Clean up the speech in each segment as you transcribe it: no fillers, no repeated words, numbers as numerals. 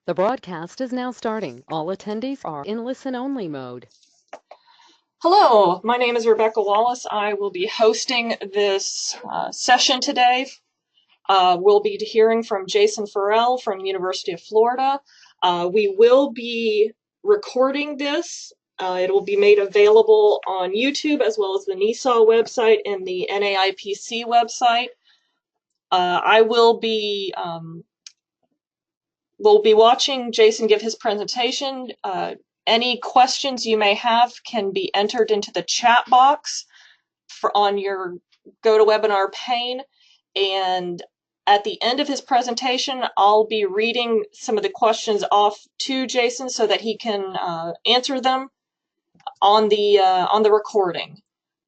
The broadcast is now starting. All attendees are in listen-only mode. Hello, my name is Rebecca Wallace. I will be hosting this session today. We'll be hearing from Jason Ferrell from University of Florida. We will be recording this. It will be made available on YouTube as well as the NISAW website and the NAIPC website. We'll be watching Jason give his presentation. Any questions you may have can be entered into the chat box on your GoToWebinar pane. And at the end of his presentation, I'll be reading some of the questions off to Jason so that he can answer them on the recording.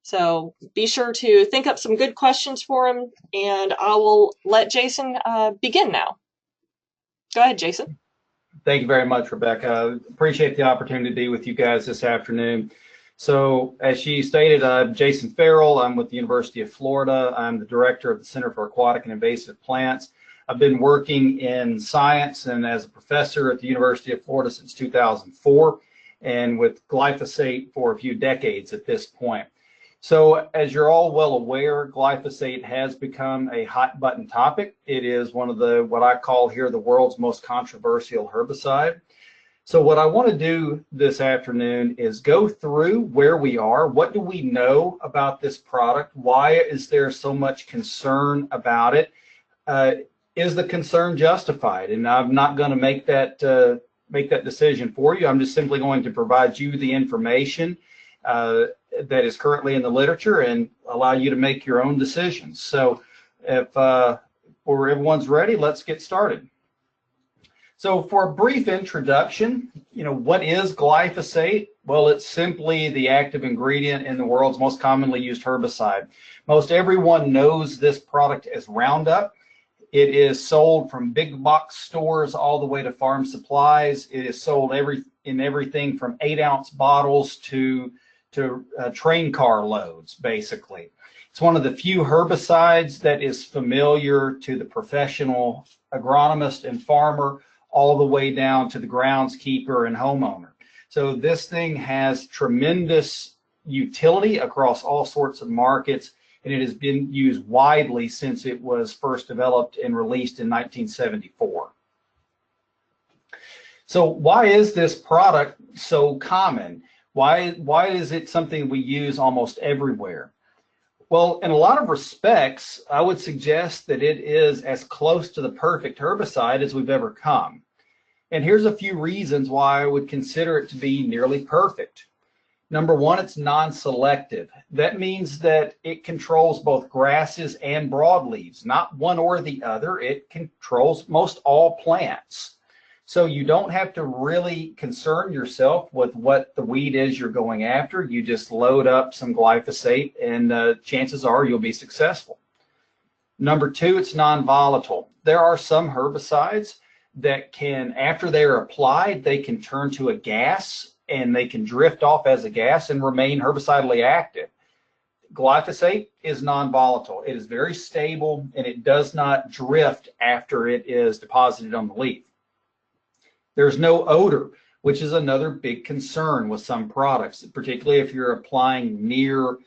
So be sure to think up some good questions for him, and I will let Jason begin now. Go ahead, Jason. Thank you very much, Rebecca. Appreciate the opportunity to be with you guys this afternoon. So as she stated, I'm Jason Ferrell. I'm with the University of Florida. I'm the director of the Center for Aquatic and Invasive Plants. I've been working in science and as a professor at the University of Florida since 2004, and with glyphosate for a few decades at this point. So as you're all well aware, glyphosate has become a hot button topic. It is one of the, what I call here, the world's most controversial herbicide. So what I want to do this afternoon is go through where we are. What do we know about this product? Why is there so much concern about it? Is the concern justified? And I'm not going to make that decision for you. I'm just simply going to provide you the information that is currently in the literature and allow you to make your own decisions. So if everyone's ready, let's get started. So for a brief introduction, what is glyphosate? Well, it's simply the active ingredient in the world's most commonly used herbicide. Most everyone knows this product as Roundup. It is sold from big box stores all the way to farm supplies. It is sold in everything from 8-ounce bottles to train car loads, basically. It's one of the few herbicides that is familiar to the professional agronomist and farmer, all the way down to the groundskeeper and homeowner. So this thing has tremendous utility across all sorts of markets, and it has been used widely since it was first developed and released in 1974. So why is this product so common? Why is it something we use almost everywhere? Well, in a lot of respects, I would suggest that it is as close to the perfect herbicide as we've ever come. And here's a few reasons why I would consider it to be nearly perfect. Number one, it's non-selective. That means that it controls both grasses and broadleaves, not one or the other. It controls most all plants. So you don't have to really concern yourself with what the weed is you're going after. You just load up some glyphosate and chances are you'll be successful. Number two, it's non-volatile. There are some herbicides that can, after they're applied, they can turn to a gas and they can drift off as a gas and remain herbicidally active. Glyphosate is non-volatile. It is very stable and it does not drift after it is deposited on the leaf. There's no odor, which is another big concern with some products, particularly if you're applying near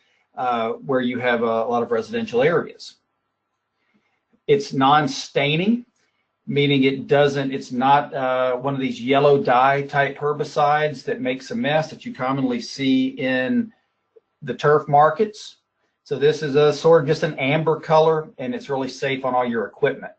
where you have a lot of residential areas. It's non-staining, meaning it's not one of these yellow dye type herbicides that makes a mess that you commonly see in the turf markets. So this is a sort of just an amber color, and it's really safe on all your equipment.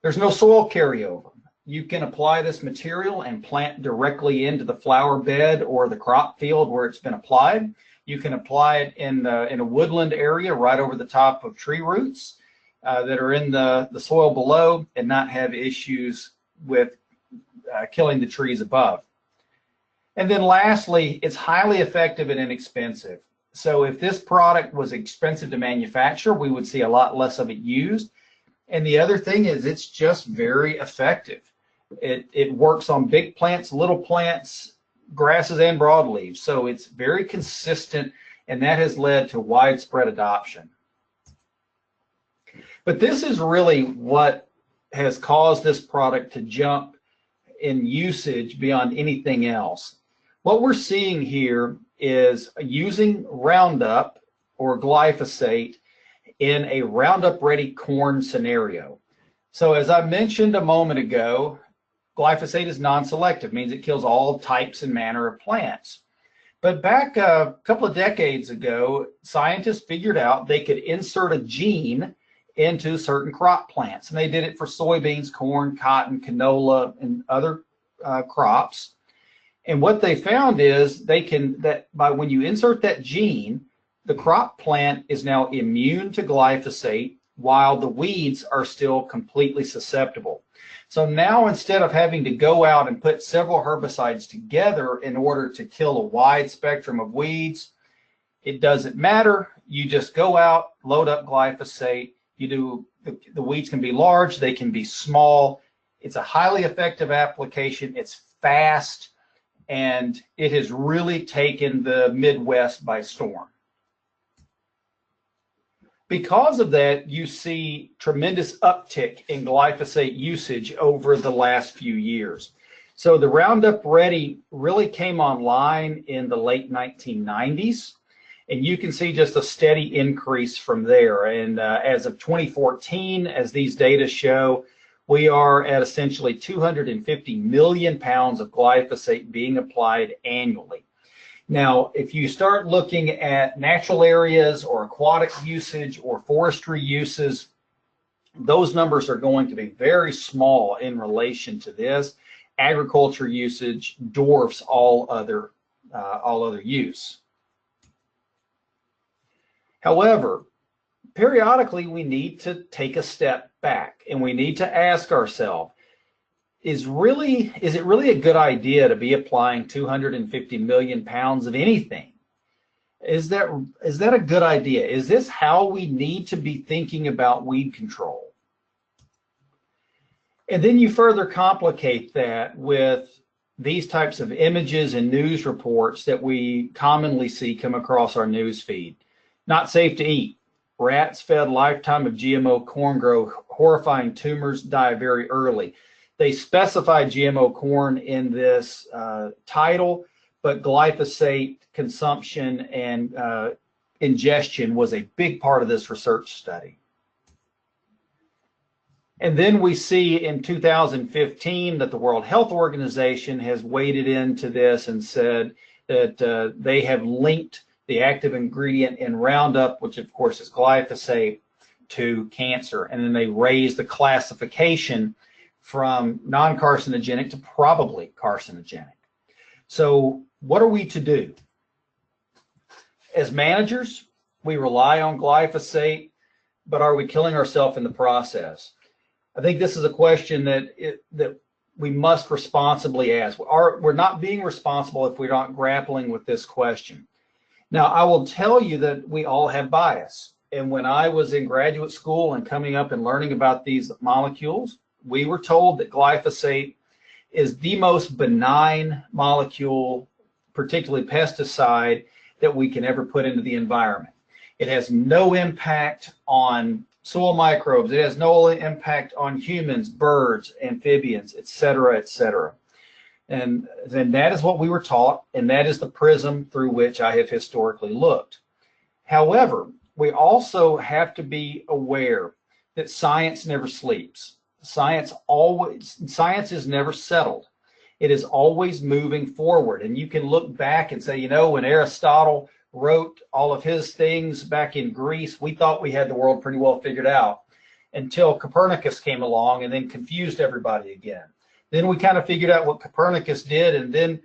There's no soil carryover. You can apply this material and plant directly into the flower bed or the crop field where it's been applied. You can apply it in a woodland area right over the top of tree roots that are in the soil below and not have issues with killing the trees above. And then lastly, it's highly effective and inexpensive. So if this product was expensive to manufacture, we would see a lot less of it used. And the other thing is it's just very effective. It works on big plants, little plants, grasses, and broadleaves. So it's very consistent, and that has led to widespread adoption. But this is really what has caused this product to jump in usage beyond anything else. What we're seeing here is using Roundup or glyphosate in a Roundup ready corn scenario. So as I mentioned a moment ago, glyphosate is non-selective, means it kills all types and manner of plants. But back a couple of decades ago, scientists figured out they could insert a gene into certain crop plants. And they did it for soybeans, corn, cotton, canola, and other crops. And what they found is when you insert that gene, the crop plant is now immune to glyphosate while the weeds are still completely susceptible. So now instead of having to go out and put several herbicides together in order to kill a wide spectrum of weeds, it doesn't matter. You just go out, load up glyphosate. The weeds can be large, they can be small. It's a highly effective application. It's fast, and it has really taken the Midwest by storm. Because of that, you see tremendous uptick in glyphosate usage over the last few years. So the Roundup Ready really came online in the late 1990s. And you can see just a steady increase from there. And as of 2014, as these data show, we are at essentially 250 million pounds of glyphosate being applied annually. Now, if you start looking at natural areas or aquatic usage or forestry uses, those numbers are going to be very small in relation to this. Agriculture usage dwarfs all other use. However, periodically we need to take a step back and we need to ask ourselves, is it really a good idea to be applying 250 million pounds of anything? Is that a good idea? Is this how we need to be thinking about weed control? And then you further complicate that with these types of images and news reports that we commonly see come across our news feed. Not safe to eat. Rats fed lifetime of GMO corn grow horrifying tumors, die very early. They specified GMO corn in this title, but glyphosate consumption and ingestion was a big part of this research study. And then we see in 2015 that the World Health Organization has waded into this and said that they have linked the active ingredient in Roundup, which of course is glyphosate, to cancer. And then they raised the classification from non-carcinogenic to probably carcinogenic. So what are we to do? As managers, we rely on glyphosate, but are we killing ourselves in the process? I think this is a question that we must responsibly ask. We're not being responsible if we're not grappling with this question. Now, I will tell you that we all have bias. And when I was in graduate school and coming up and learning about these molecules, we were told that glyphosate is the most benign molecule, particularly pesticide, that we can ever put into the environment. It has no impact on soil microbes. It has no impact on humans, birds, amphibians, et cetera, et cetera. And then that is what we were taught, and that is the prism through which I have historically looked. However, we also have to be aware that science never sleeps. Science is never settled. It is always moving forward. And you can look back and say, you know, when Aristotle wrote all of his things back in Greece, we thought we had the world pretty well figured out until Copernicus came along and then confused everybody again. Then we kind of figured out what Copernicus did, and then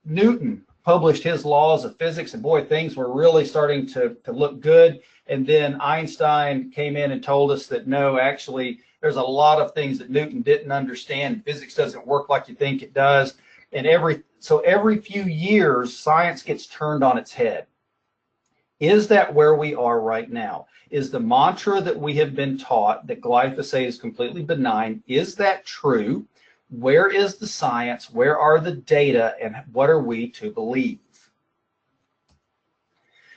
Newton published his laws of physics, and boy, things were really starting to look good. And then Einstein came in and told us that no, actually, there's a lot of things that Newton didn't understand. Physics doesn't work like you think it does. And every few years, science gets turned on its head. Is that where we are right now? Is the mantra that we have been taught that glyphosate is completely benign, is that true? Where is the science? Where are the data? And what are we to believe?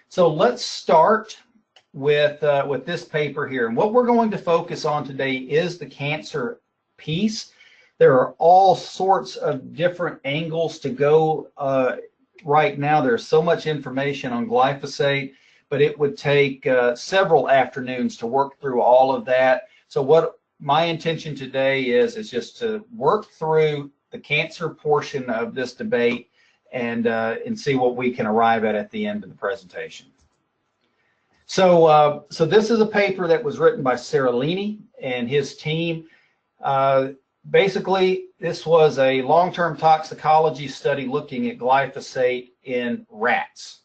So let's start with this paper here. And what we're going to focus on today is the cancer piece. There are all sorts of different angles to go. Right now, there's so much information on glyphosate, but it would take several afternoons to work through all of that. So what my intention today is just to work through the cancer portion of this debate and see what we can arrive at the end of the presentation. So this is a paper that was written by Seralini and his team. Basically, this was a long-term toxicology study looking at glyphosate in rats.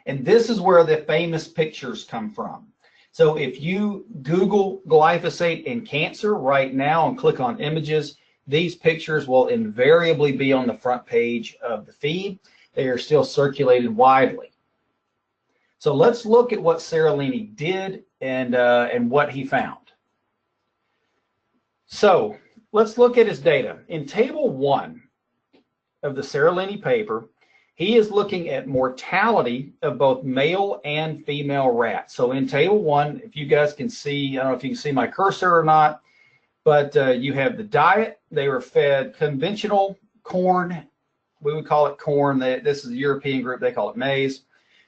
And this is where the famous pictures come from. So if you Google glyphosate in cancer right now and click on images, these pictures will invariably be on the front page of the feed. They are still circulated widely. So let's look at what Seralini did and what he found. So let's look at his data. In table 1 of the Seralini paper, he is looking at mortality of both male and female rats. So in table 1, if you guys can see, I don't know if you can see my cursor or not, but you have the diet. They were fed conventional corn. We would call it corn. This is the European group. They call it maize.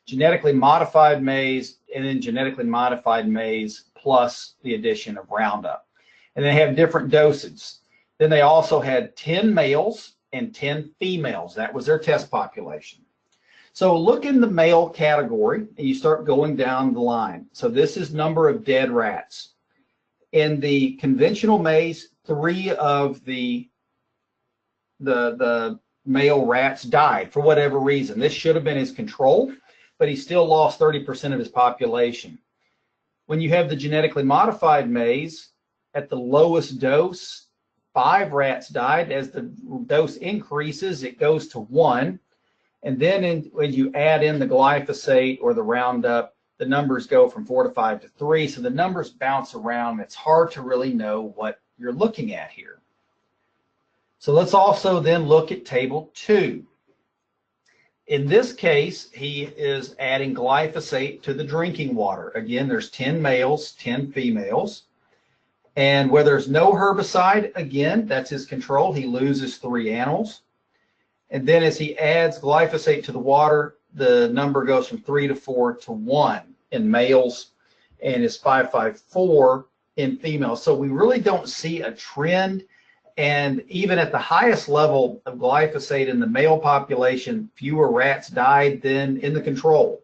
Genetically modified maize, and then genetically modified maize plus the addition of Roundup. And they have different doses. Then they also had 10 males and 10 females. That was their test population. So look in the male category, and you start going down the line. So this is number of dead rats. In the conventional maize, 3 of the male rats died for whatever reason. This should have been his control, but he still lost 30% of his population. When you have the genetically modified maize, at the lowest dose, 5 rats died. As the dose increases, it goes to 1. And then when you add in the glyphosate or the Roundup, the numbers go from 4 to 5 to 3. So the numbers bounce around. It's hard to really know what you're looking at here. So let's also then look at table 2. In this case, he is adding glyphosate to the drinking water. Again, there's 10 males, 10 females. And where there's no herbicide, again, that's his control. He loses 3 animals. And then as he adds glyphosate to the water, the number goes from 3 to 4 to 1 in males and is 554 in females. So we really don't see a trend. And even at the highest level of glyphosate in the male population, fewer rats died than in the control.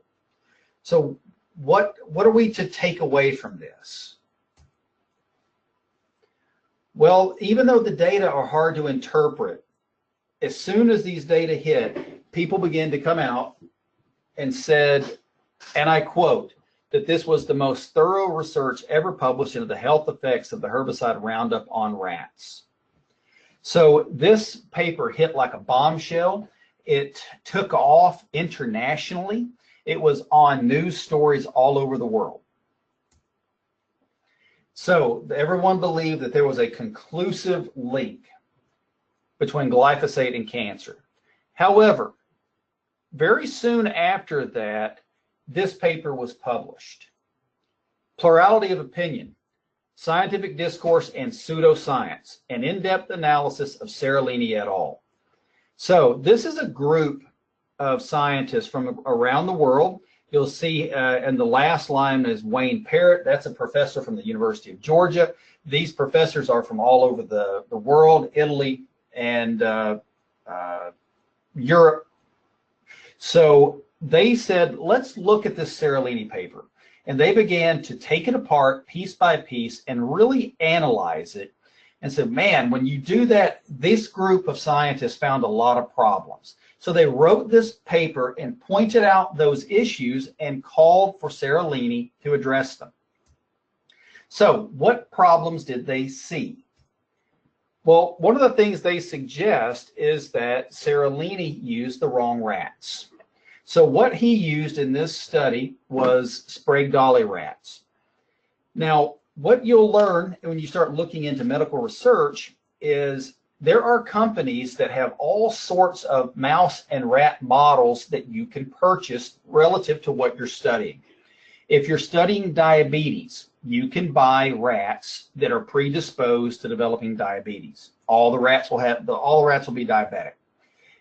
So what are we to take away from this? Well, even though the data are hard to interpret, as soon as these data hit, people began to come out and said, and I quote, that this was the most thorough research ever published into the health effects of the herbicide Roundup on rats. So this paper hit like a bombshell. It took off internationally. It was on news stories all over the world. So everyone believed that there was a conclusive link between glyphosate and cancer. However, very soon after that, this paper was published. Plurality of Opinion, Scientific Discourse and Pseudoscience, an in-depth analysis of Seralini et al. So this is a group of scientists from around the world. You'll see in the last line is Wayne Parrott. That's a professor from the University of Georgia. These professors are from all over the world, Italy and Europe. So they said, let's look at this Seralini paper. And they began to take it apart piece by piece and really analyze it and said, man, when you do that, this group of scientists found a lot of problems. So they wrote this paper and pointed out those issues and called for Seralini to address them. So what problems did they see? Well, one of the things they suggest is that Seralini used the wrong rats. So what he used in this study was Sprague Dawley rats. Now, what you'll learn when you start looking into medical research is there are companies that have all sorts of mouse and rat models that you can purchase relative to what you're studying. If you're studying diabetes, you can buy rats that are predisposed to developing diabetes. All the rats will be diabetic.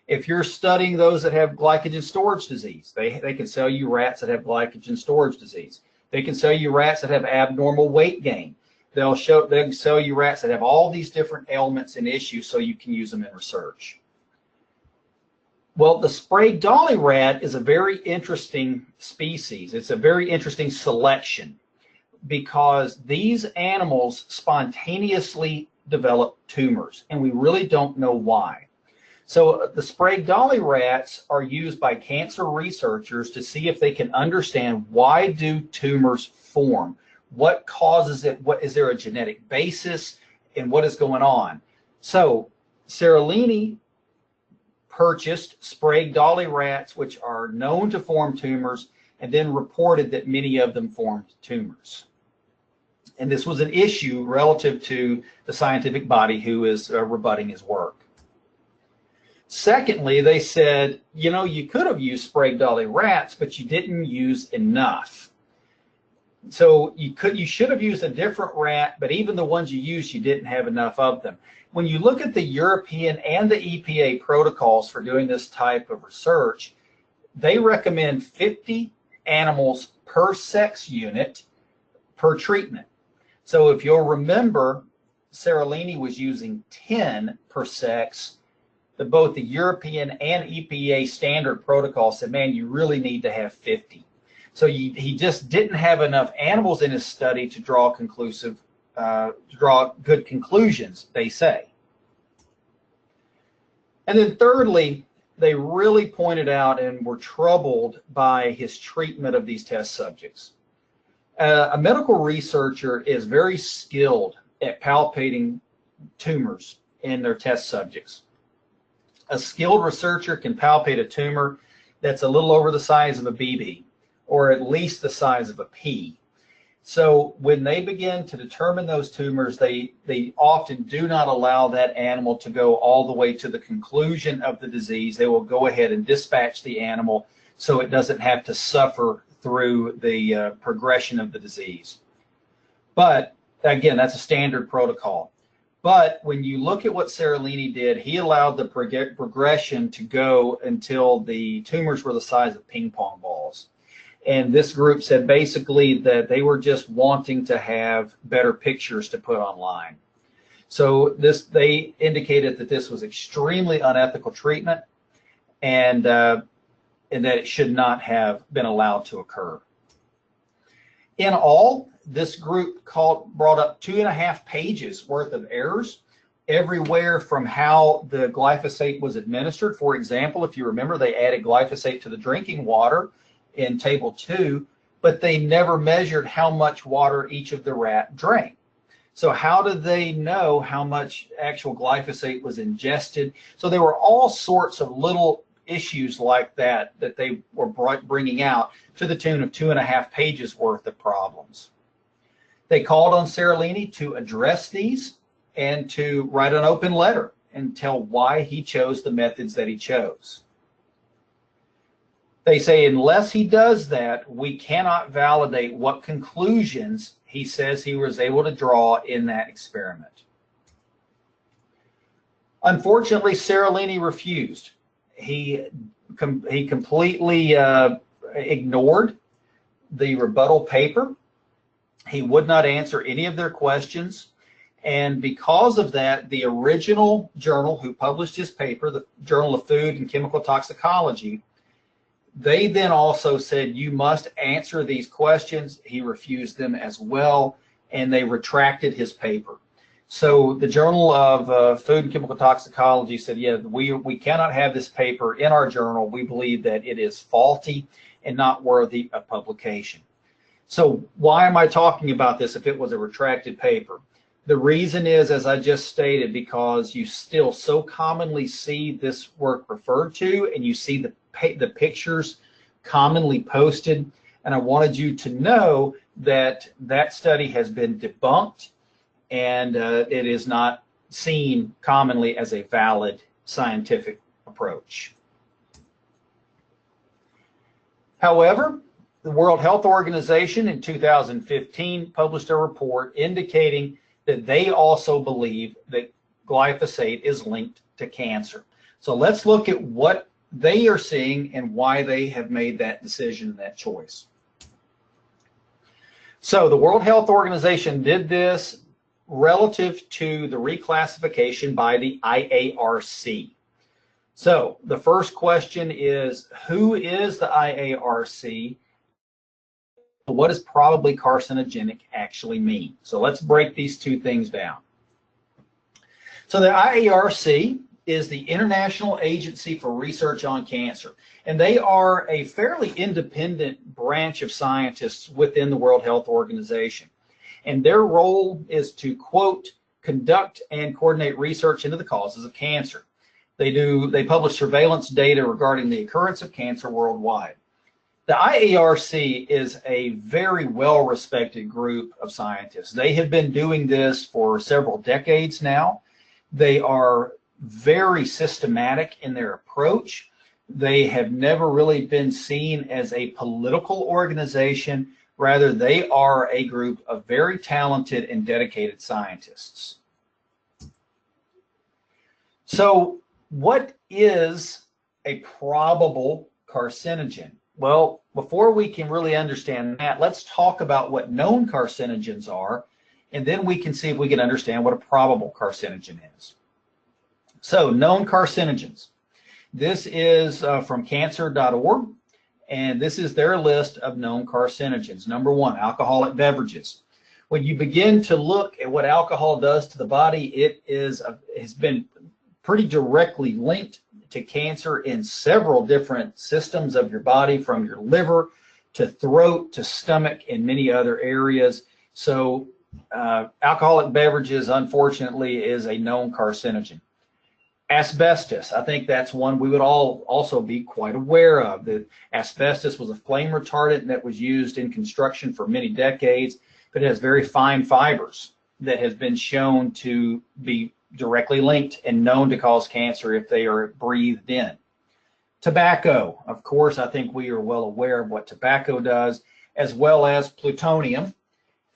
If you're studying those that have glycogen storage disease, they can sell you rats that have glycogen storage disease. They can sell you rats that have abnormal weight gain. They'll sell you rats that have all these different ailments and issues so you can use them in research. Well, the Sprague Dawley rat is a very interesting species. It's a very interesting selection because these animals spontaneously develop tumors, and we really don't know why. So the Sprague Dawley rats are used by cancer researchers to see if they can understand why do tumors form, what causes it, what is there a genetic basis, and what is going on. So Seralini purchased Sprague Dawley rats, which are known to form tumors, and then reported that many of them formed tumors. And this was an issue relative to the scientific body who is rebutting his work. Secondly, they said, you know, you could have used Sprague Dawley rats, but you didn't use enough. So you should have used a different rat, but even the ones you used, you didn't have enough of them. When you look at the European and the EPA protocols for doing this type of research, they recommend 50 animals per sex unit per treatment. So if you'll remember, Seralini was using 10 per sex. Both the European and EPA standard protocol said, man, you really need to have 50. So he just didn't have enough animals in his study to draw good conclusions, they say. And then thirdly, they really pointed out and were troubled by his treatment of these test subjects. A medical researcher is very skilled at palpating tumors in their test subjects. A skilled researcher can palpate a tumor that's a little over the size of a BB, or at least the size of a pea. So when they begin to determine those tumors, they often do not allow that animal to go all the way to the conclusion of the disease. They will go ahead and dispatch the animal so it doesn't have to suffer through the progression of the disease. But again, that's a standard protocol. But when you look at what Seralini did, he allowed the progression to go until the tumors were the size of ping pong balls. And this group said basically that they were just wanting to have better pictures to put online. So they indicated that this was extremely unethical treatment and that it should not have been allowed to occur. In all, this group brought up 2.5 pages worth of errors, everywhere from how the glyphosate was administered. For example, if you remember, they added glyphosate to the drinking water in table 2, but they never measured how much water each of the rat drank. So how did they know how much actual glyphosate was ingested? So there were all sorts of little issues like that they were bringing out to the tune of 2.5 pages worth of problems. They called on Seralini to address these and to write an open letter and tell why he chose the methods that he chose. They say unless he does that, we cannot validate what conclusions he says he was able to draw in that experiment. Unfortunately, Seralini refused. He completely ignored the rebuttal paper. He would not answer any of their questions. And because of that, the original journal who published his paper, the Journal of Food and Chemical Toxicology, they then also said, you must answer these questions. He refused them as well, and they retracted his paper. So the Journal of Food and Chemical Toxicology said, yeah, we cannot have this paper in our journal. We believe that it is faulty and not worthy of publication. So why am I talking about this if it was a retracted paper? The reason is, as I just stated, because you still so commonly see this work referred to, and you see the pictures commonly posted. And I wanted you to know that that study has been debunked, and it is not seen commonly as a valid scientific approach. However, The World Health Organization in 2015 published a report indicating that they also believe that glyphosate is linked to cancer. So let's look at what they are seeing and why they have made that decision, that choice. So the World Health Organization did this relative to the reclassification by the IARC. So the first question is, who is the IARC? What does probably carcinogenic actually mean? So let's break these two things down. So the IARC is the International Agency for Research on Cancer, and they are a fairly independent branch of scientists within the World Health Organization. And their role is to, quote, conduct and coordinate research into the causes of cancer. They publish surveillance data regarding the occurrence of cancer worldwide. The IARC is a very well-respected group of scientists. They have been doing this for several decades now. They are very systematic in their approach. They have never really been seen as a political organization. Rather, they are a group of very talented and dedicated scientists. So, what is a probable carcinogen? Well, before we can really understand that, let's talk about what known carcinogens are, and then we can see if we can understand what a probable carcinogen is. So, known carcinogens. This is from cancer.org, and this is their list of known carcinogens. Number one, alcoholic beverages. When you begin to look at what alcohol does to the body, it has been pretty directly linked to cancer in several different systems of your body, from your liver to throat to stomach and many other areas. So alcoholic beverages, unfortunately, is a known carcinogen. Asbestos, I think that's one we would all also be quite aware of. That asbestos was a flame retardant that was used in construction for many decades, but it has very fine fibers that has been shown to be directly linked and known to cause cancer if they are breathed in. Tobacco, of course, I think we are well aware of what tobacco does, as well as plutonium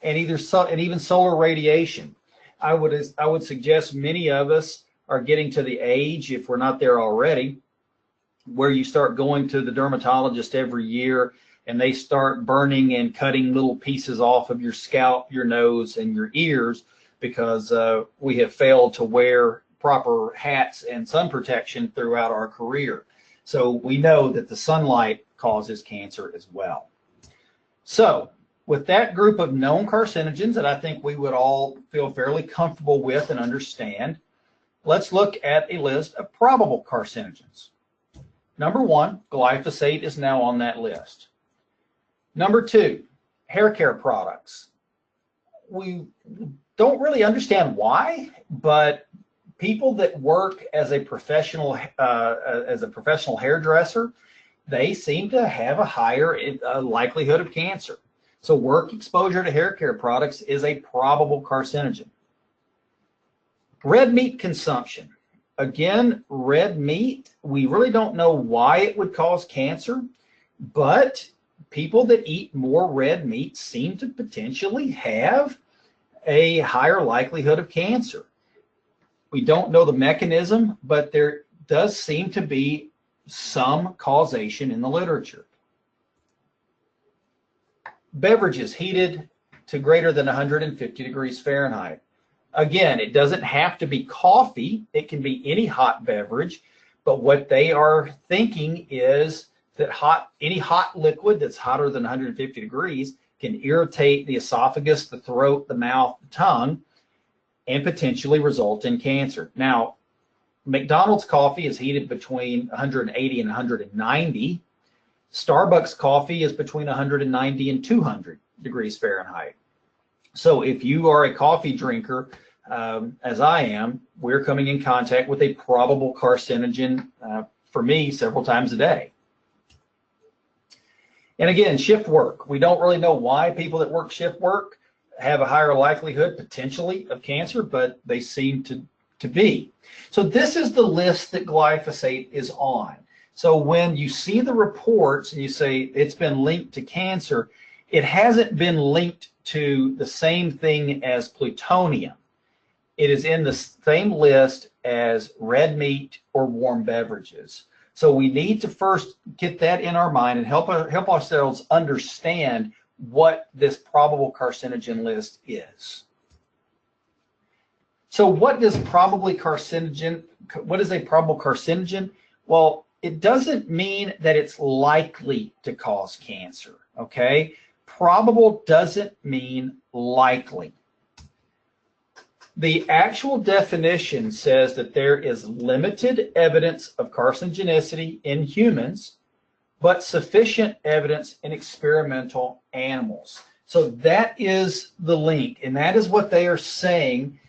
and even solar radiation. I would suggest many of us are getting to the age, if we're not there already, where you start going to the dermatologist every year and they start burning and cutting little pieces off of your scalp, your nose, and your ears because we have failed to wear proper hats and sun protection throughout our career. So we know that the sunlight causes cancer as well. So with that group of known carcinogens that I think we would all feel fairly comfortable with and understand, let's look at a list of probable carcinogens. Number one, glyphosate is now on that list. Number two, hair care products. We don't really understand why, but people that work as a professional hairdresser, they seem to have a higher likelihood of cancer. So work exposure to hair care products is a probable carcinogen. Red meat consumption. Again, red meat, we really don't know why it would cause cancer, but people that eat more red meat seem to potentially have a higher likelihood of cancer. We don't know the mechanism, but there does seem to be some causation in the literature. Beverages heated to greater than 150 degrees Fahrenheit. Again, it doesn't have to be coffee. It can be any hot beverage. But what they are thinking is that any hot liquid that's hotter than 150 degrees can irritate the esophagus, the throat, the mouth, the tongue, and potentially result in cancer. Now, McDonald's coffee is heated between 180 and 190. Starbucks coffee is between 190 and 200 degrees Fahrenheit. So if you are a coffee drinker, as I am, we're coming in contact with a probable carcinogen, for me, several times a day. And again, shift work. We don't really know why people that work shift work have a higher likelihood, potentially, of cancer, but they seem to be. So this is the list that glyphosate is on. So when you see the reports and you say it's been linked to cancer, it hasn't been linked to the same thing as plutonium. It is in the same list as red meat or warm beverages. So we need to first get that in our mind and help ourselves understand what this probable carcinogen list is. So what is a probable carcinogen? Well, it doesn't mean that it's likely to cause cancer, okay? Probable doesn't mean likely. The actual definition says that there is limited evidence of carcinogenicity in humans, but sufficient evidence in experimental animals. So that is the link, and that is what they are saying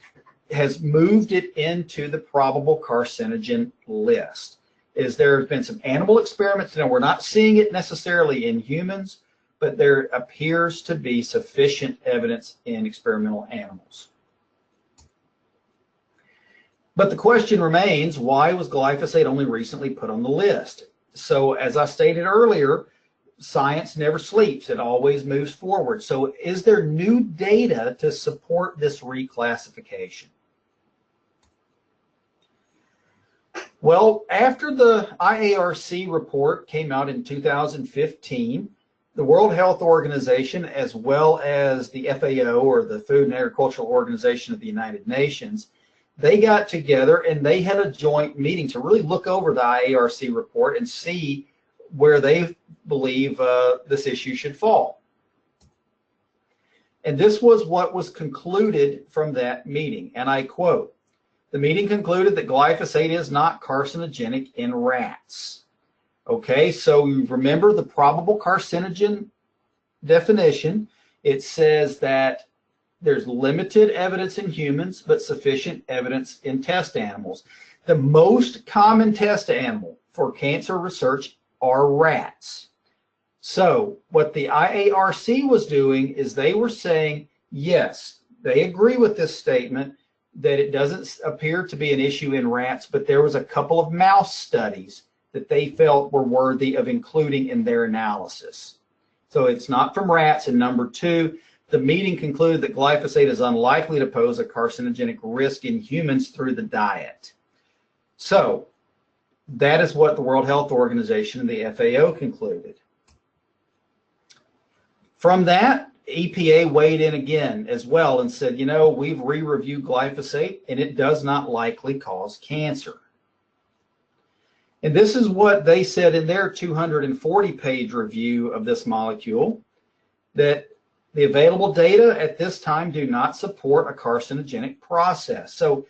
has moved it into the probable carcinogen list. Is there have been some animal experiments, and we're not seeing it necessarily in humans, but there appears to be sufficient evidence in experimental animals. But the question remains, why was glyphosate only recently put on the list? So as I stated earlier, science never sleeps, it always moves forward. So is there new data to support this reclassification? Well, after the IARC report came out in 2015, the World Health Organization, as well as the FAO, or the Food and Agricultural Organization of the United Nations, they got together and they had a joint meeting to really look over the IARC report and see where they believe this issue should fall. And this was what was concluded from that meeting, and I quote, "The meeting concluded that glyphosate is not carcinogenic in rats." Okay, so you remember the probable carcinogen definition. It says that there's limited evidence in humans, but sufficient evidence in test animals. The most common test animal for cancer research are rats. So what the IARC was doing is they were saying, yes, they agree with this statement that it doesn't appear to be an issue in rats, but there was a couple of mouse studies that they felt were worthy of including in their analysis. So it's not from rats. And number two, the meeting concluded that glyphosate is unlikely to pose a carcinogenic risk in humans through the diet. So that is what the World Health Organization and the FAO concluded. From that, EPA weighed in again as well and said, you know, we've re-reviewed glyphosate and it does not likely cause cancer. And this is what they said in their 240-page review of this molecule, that the available data at this time do not support a carcinogenic process. So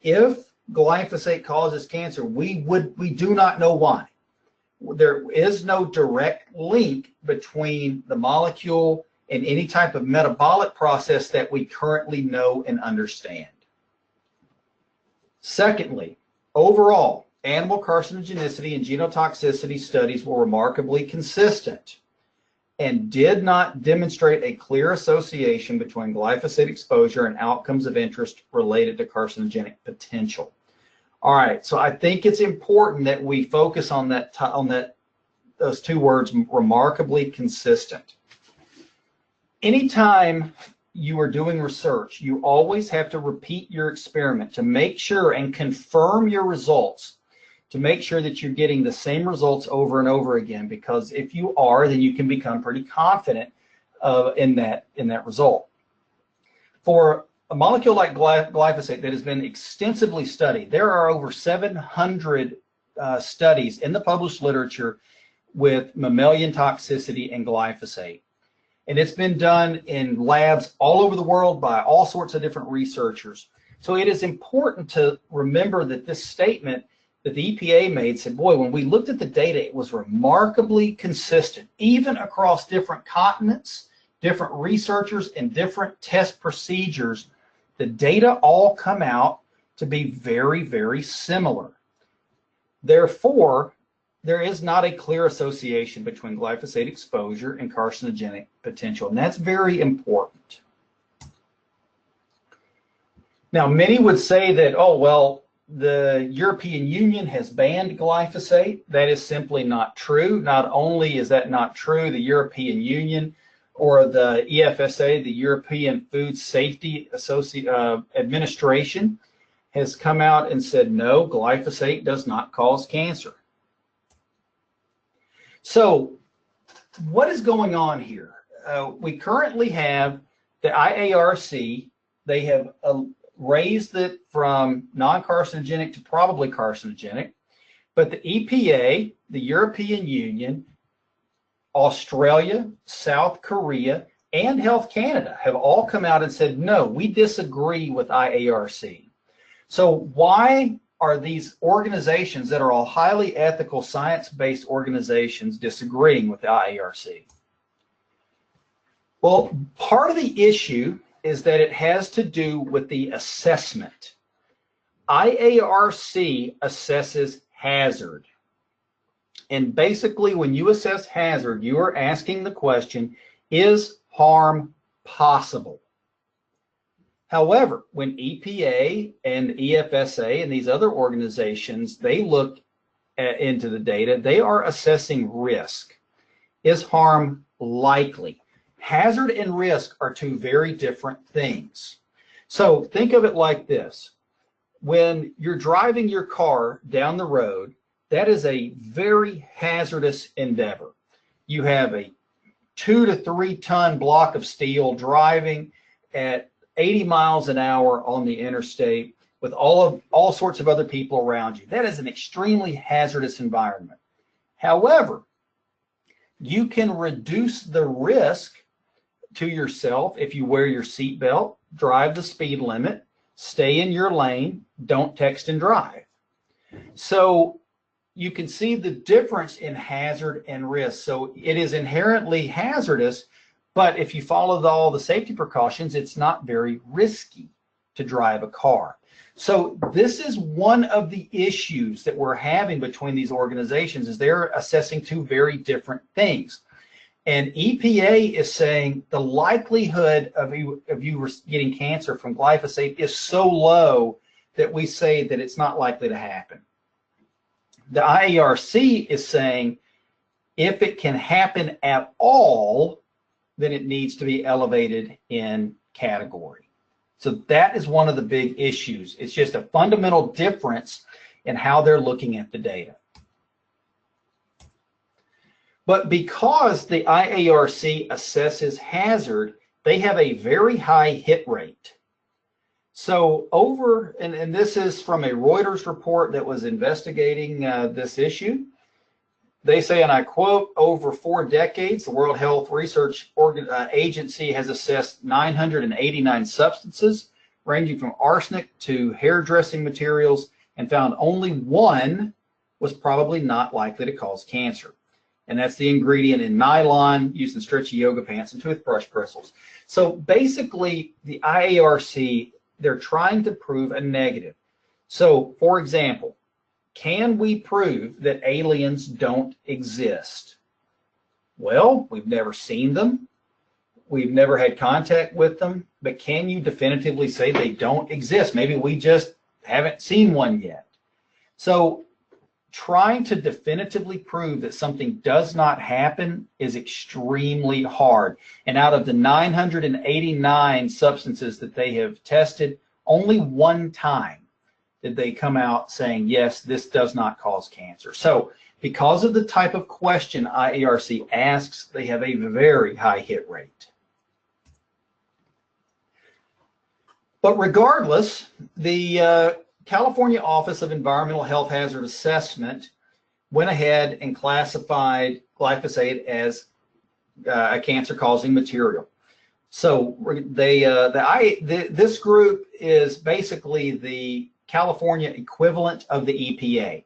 if glyphosate causes cancer, we do not know why. There is no direct link between the molecule and any type of metabolic process that we currently know and understand. Secondly, overall, animal carcinogenicity and genotoxicity studies were remarkably consistent and did not demonstrate a clear association between glyphosate exposure and outcomes of interest related to carcinogenic potential. All right, so I think it's important that we focus on those two words, remarkably consistent. Anytime you are doing research, you always have to repeat your experiment to make sure and confirm your results, to make sure that you're getting the same results over and over again, because if you are, then you can become pretty confident in that result. For a molecule like glyphosate that has been extensively studied, there are over 700 studies in the published literature with mammalian toxicity and glyphosate. And it's been done in labs all over the world by all sorts of different researchers. So it is important to remember that this statement that the EPA made said, boy, when we looked at the data, it was remarkably consistent, even across different continents, different researchers, and different test procedures. The data all come out to be very, very similar. Therefore, there is not a clear association between glyphosate exposure and carcinogenic potential, and that's very important. Now, many would say that, oh, well, the European Union has banned glyphosate. That is simply not true. Not only is that not true, the European Union or the EFSA, the European Food Safety Administration, has come out and said, no, glyphosate does not cause cancer. So what is going on here? We currently have the IARC. They have raised it from non-carcinogenic to probably carcinogenic, but the EPA, the European Union, Australia, South Korea, and Health Canada have all come out and said, no, we disagree with IARC. So why are these organizations that are all highly ethical, science-based organizations disagreeing with the IARC? Well, part of the issue is that it has to do with the assessment. IARC assesses hazard. And basically, when you assess hazard, you are asking the question, is harm possible? However, when EPA and EFSA and these other organizations, they look into the data, they are assessing risk. Is harm likely? Hazard and risk are two very different things. So think of it like this. When you're driving your car down the road, that is a very hazardous endeavor. You have a 2 to 3 ton block of steel driving at 80 miles an hour on the interstate with all sorts of other people around you. That is an extremely hazardous environment. However, you can reduce the risk to yourself if you wear your seatbelt, drive the speed limit, stay in your lane, don't text and drive. So you can see the difference in hazard and risk. So it is inherently hazardous, but if you follow all the safety precautions, it's not very risky to drive a car. So this is one of the issues that we're having between these organizations, is they're assessing two very different things. And EPA is saying the likelihood of you getting cancer from glyphosate is so low that we say that it's not likely to happen. The IARC is saying if it can happen at all, then it needs to be elevated in category. So that is one of the big issues. It's just a fundamental difference in how they're looking at the data. But because the IARC assesses hazard, they have a very high hit rate. So and this is from a Reuters report that was investigating this issue. They say, and I quote, over 4 decades, the World Health Research Agency has assessed 989 substances, ranging from arsenic to hairdressing materials, and found only one was probably not likely to cause cancer. And that's the ingredient in nylon used in stretchy yoga pants and toothbrush bristles. So basically, the IARC, they're trying to prove a negative. So, for example, can we prove that aliens don't exist? Well, we've never seen them. We've never had contact with them. But can you definitively say they don't exist? Maybe we just haven't seen one yet. So trying to definitively prove that something does not happen is extremely hard. And out of the 989 substances that they have tested, only one time did they come out saying, yes, this does not cause cancer. So because of the type of question IARC asks, they have a very high hit rate. But regardless, the California Office of Environmental Health Hazard Assessment went ahead and classified glyphosate as a cancer-causing material. So this group is basically the California equivalent of the EPA.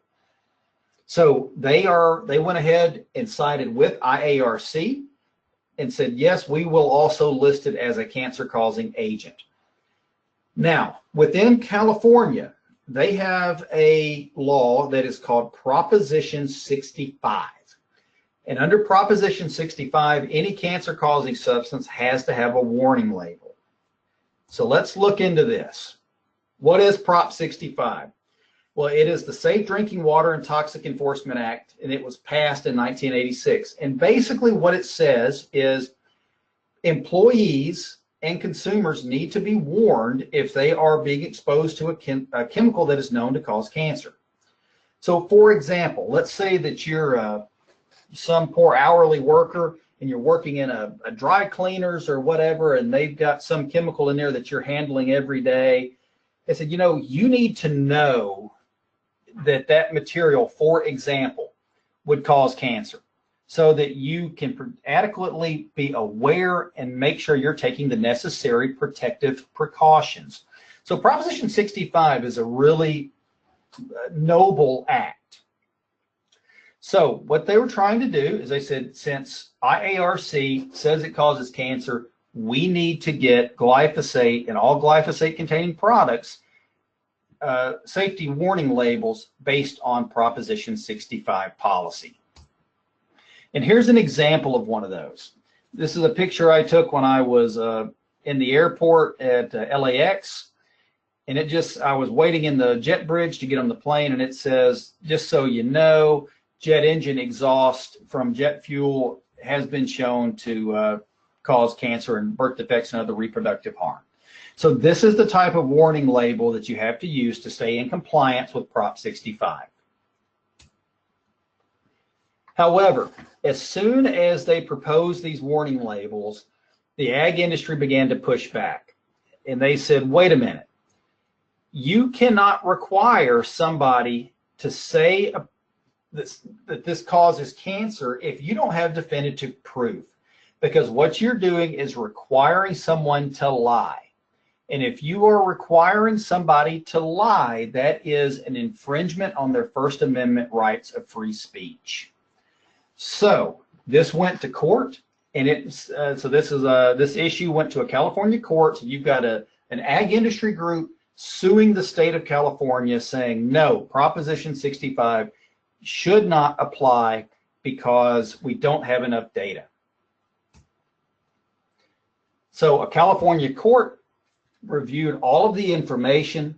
So they went ahead and sided with IARC and said, yes, we will also list it as a cancer-causing agent. Now, within California, they have a law that is called Proposition 65. And under Proposition 65, any cancer-causing substance has to have a warning label. So let's look into this. What is Prop 65? Well, it is the Safe Drinking Water and Toxic Enforcement Act, and it was passed in 1986. And basically what it says is employees and consumers need to be warned if they are being exposed to a chemical that is known to cause cancer. So for example, let's say that you're some poor hourly worker and you're working in a dry cleaners or whatever, and they've got some chemical in there that you're handling every day. They said, you know, you need to know that that material, for example, would cause cancer, so that you can adequately be aware and make sure you're taking the necessary protective precautions. So Proposition 65 is a really noble act. So what they were trying to do is they said, since IARC says it causes cancer, we need to get glyphosate and all glyphosate containing products safety warning labels based on Proposition 65 policy. And here's an example of one of those. This is a picture I took when I was in the airport at LAX, and I was waiting in the jet bridge to get on the plane, and it says, just so you know, jet engine exhaust from jet fuel has been shown to cause cancer and birth defects and other reproductive harm. So this is the type of warning label that you have to use to stay in compliance with Prop 65. However, as soon as they proposed these warning labels, the ag industry began to push back. And they said, wait a minute, you cannot require somebody to say that this causes cancer if you don't have definitive proof. Because what you're doing is requiring someone to lie. And if you are requiring somebody to lie, that is an infringement on their First Amendment rights of free speech. So this went to court, and this issue went to a California court. So you've got an ag industry group suing the state of California, saying no, Proposition 65 should not apply because we don't have enough data. So a California court reviewed all of the information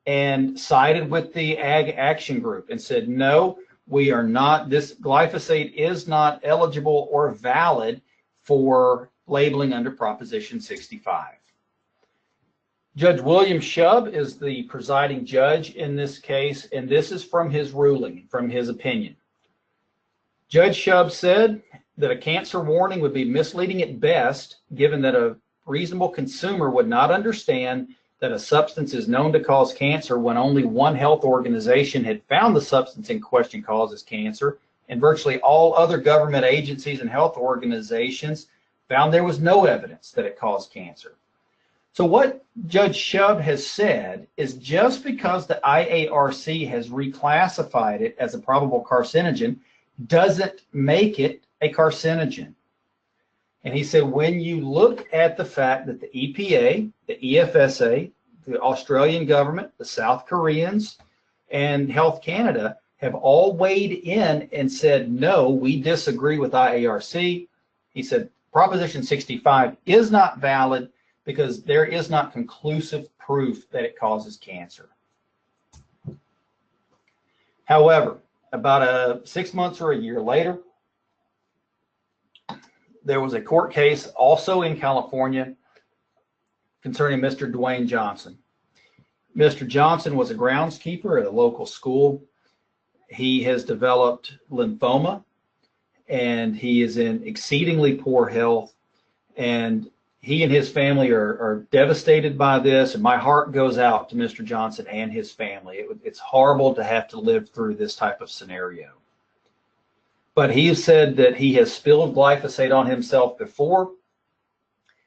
and sided with the ag action group and said, no, we are not, this glyphosate is not eligible or valid for labeling under Proposition 65. Judge William Shubb is the presiding judge in this case, and this is from his ruling, from his opinion. Judge Shubb said that a cancer warning would be misleading at best, given that a reasonable consumer would not understand that a substance is known to cause cancer when only one health organization had found the substance in question causes cancer, and virtually all other government agencies and health organizations found there was no evidence that it caused cancer. So what Judge Shubb has said is just because the IARC has reclassified it as a probable carcinogen doesn't make it a carcinogen. And he said, when you look at the fact that the EPA, the EFSA, the Australian government, the South Koreans, and Health Canada have all weighed in and said, no, we disagree with IARC. He said, Proposition 65 is not valid because there is not conclusive proof that it causes cancer. However, about 6 months or a year later, there was a court case also in California concerning Mr. Dwayne Johnson. Mr. Johnson was a groundskeeper at a local school. He has developed lymphoma, and he is in exceedingly poor health, and he and his family are devastated by this, and my heart goes out to Mr. Johnson and his family. It's horrible to have to live through this type of scenario. But he has said that he has spilled glyphosate on himself before,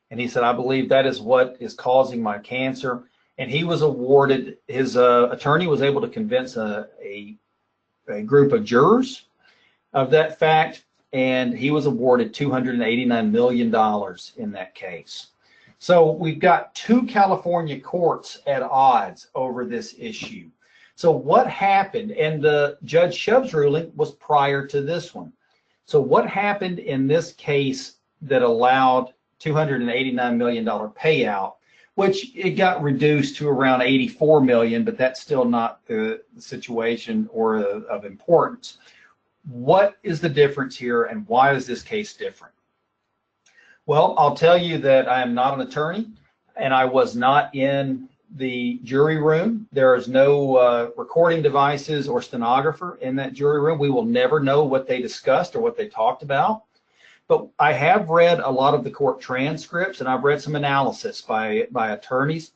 and he said, I believe that is what is causing my cancer. And he was awarded, his attorney was able to convince a group of jurors of that fact, and he was awarded $289 million in that case. So we've got two California courts at odds over this issue. So what happened, and the Judge Shubb's ruling was prior to this one. So what happened in this case that allowed $289 million payout which it got reduced to around 84 million, but that's still not the situation or of importance. What is the difference here, and why is this case different? Well, I'll tell you that I am not an attorney, and I was not in the jury room. There is no recording devices or stenographer in that jury room. We will never know what they discussed or what they talked about. But I have read a lot of the court transcripts, and I've read some analysis by attorneys.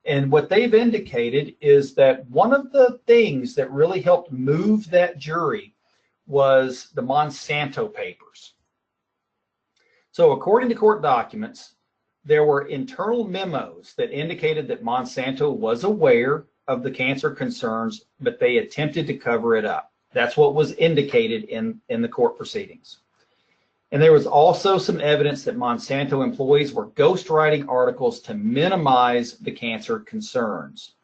And what they've indicated is that one of the things that really helped move that jury was the Monsanto papers. So according to court documents, there were internal memos that indicated that Monsanto was aware of the cancer concerns, but they attempted to cover it up. That's what was indicated in the court proceedings. And there was also some evidence that Monsanto employees were ghostwriting articles to minimize the cancer concerns.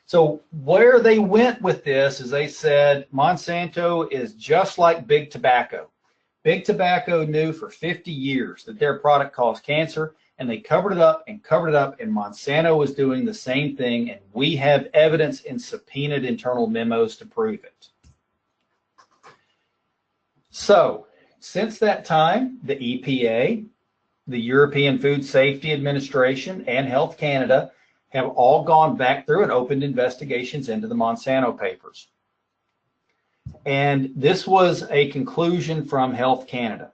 So where they went with this is they said Monsanto is just like big tobacco. Big tobacco knew for 50 years that their product caused cancer, and they covered it up and covered it up, and Monsanto was doing the same thing, and we have evidence in subpoenaed internal memos to prove it. So since that time, the EPA, the European Food Safety Administration, and Health Canada have all gone back through and opened investigations into the Monsanto papers. And this was a conclusion from Health Canada.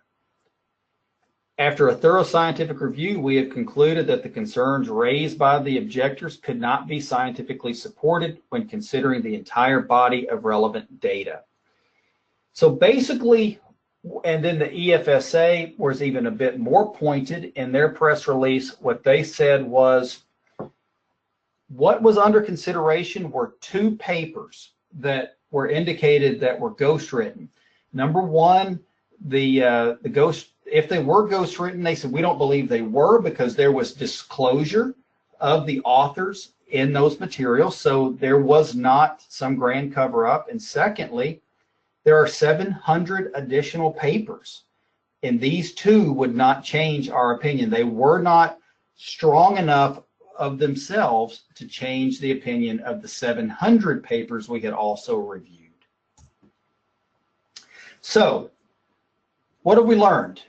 After a thorough scientific review, we have concluded that the concerns raised by the objectors could not be scientifically supported when considering the entire body of relevant data. So basically, and then the EFSA was even a bit more pointed in their press release. What they said was, what was under consideration were two papers that were indicated that were ghostwritten. Number one, if they were ghostwritten, they said we don't believe they were because there was disclosure of the authors in those materials, so there was not some grand cover-up. And secondly, there are 700 additional papers, and these two would not change our opinion. They were not strong enough of themselves to change the opinion of the 700 papers we had also reviewed. So, what have we learned?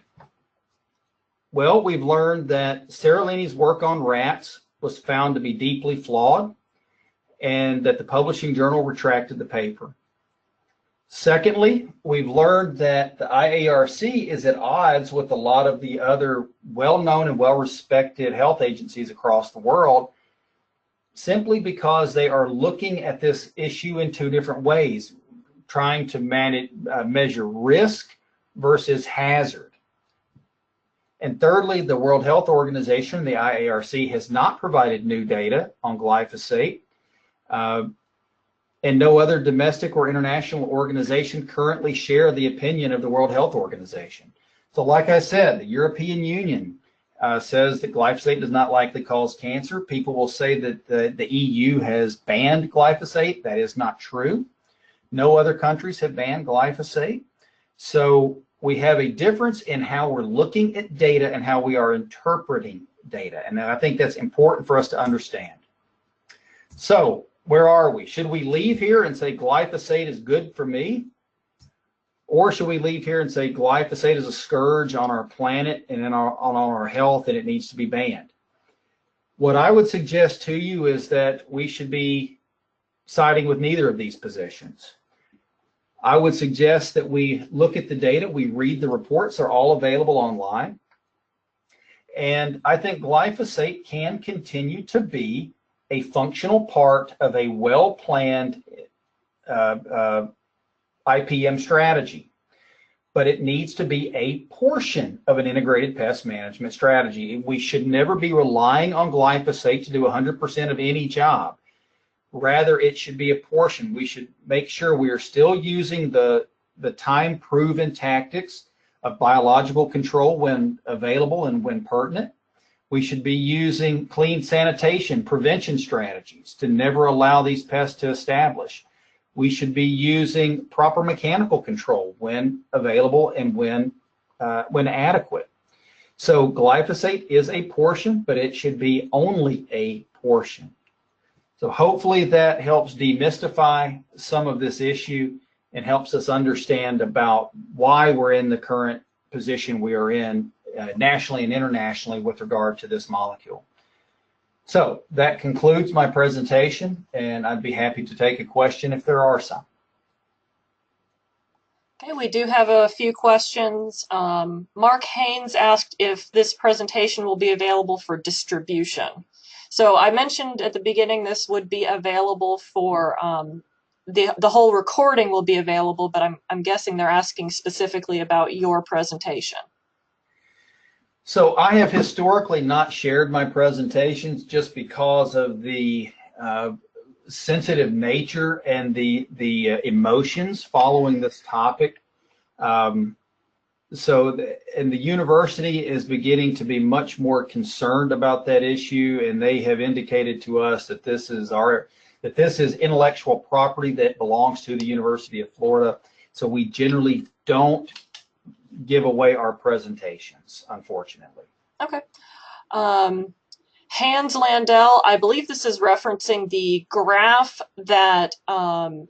Well, we've learned that Seralini's work on rats was found to be deeply flawed, and that the publishing journal retracted the paper. Secondly, we've learned that the IARC is at odds with a lot of the other well-known and well-respected health agencies across the world, simply because they are looking at this issue in two different ways, trying to measure risk versus hazard. And thirdly, the World Health Organization, the IARC, has not provided new data on glyphosate. And no other domestic or international organization currently share the opinion of the World Health Organization. So like I said, the European Union says that glyphosate does not likely cause cancer. People will say that the EU has banned glyphosate. That is not true. No other countries have banned glyphosate. So we have a difference in how we're looking at data and how we are interpreting data. And I think that's important for us to understand. So where are we? Should we leave here and say glyphosate is good for me? Or should we leave here and say glyphosate is a scourge on our planet and on our health and it needs to be banned? What I would suggest to you is that we should be siding with neither of these positions. I would suggest that we look at the data, we read the reports, they're all available online. And I think glyphosate can continue to be a functional part of a well-planned IPM strategy, but it needs to be a portion of an integrated pest management strategy. We should never be relying on glyphosate to do 100% of any job. Rather, it should be a portion. We should make sure we are still using the time-proven tactics of biological control when available and when pertinent. We should be using clean sanitation prevention strategies to never allow these pests to establish. We should be using proper mechanical control when available and when adequate. So glyphosate is a portion, but it should be only a portion. So hopefully that helps demystify some of this issue and helps us understand about why we're in the current position we are in nationally and internationally with regard to this molecule. So that concludes my presentation, and I'd be happy to take a question if there are some. Okay, we do have a few questions. Mark Haynes asked if this presentation will be available for distribution. So I mentioned at the beginning this would be available for, the whole recording will be available, but I'm guessing they're asking specifically about your presentation. So I have historically not shared my presentations just because of the sensitive nature and the emotions following this topic. And the university is beginning to be much more concerned about that issue, and they have indicated to us that this is intellectual property that belongs to the University of Florida. So we generally don't give away our presentations, unfortunately. Okay. Hans Landell, I believe this is referencing the graph that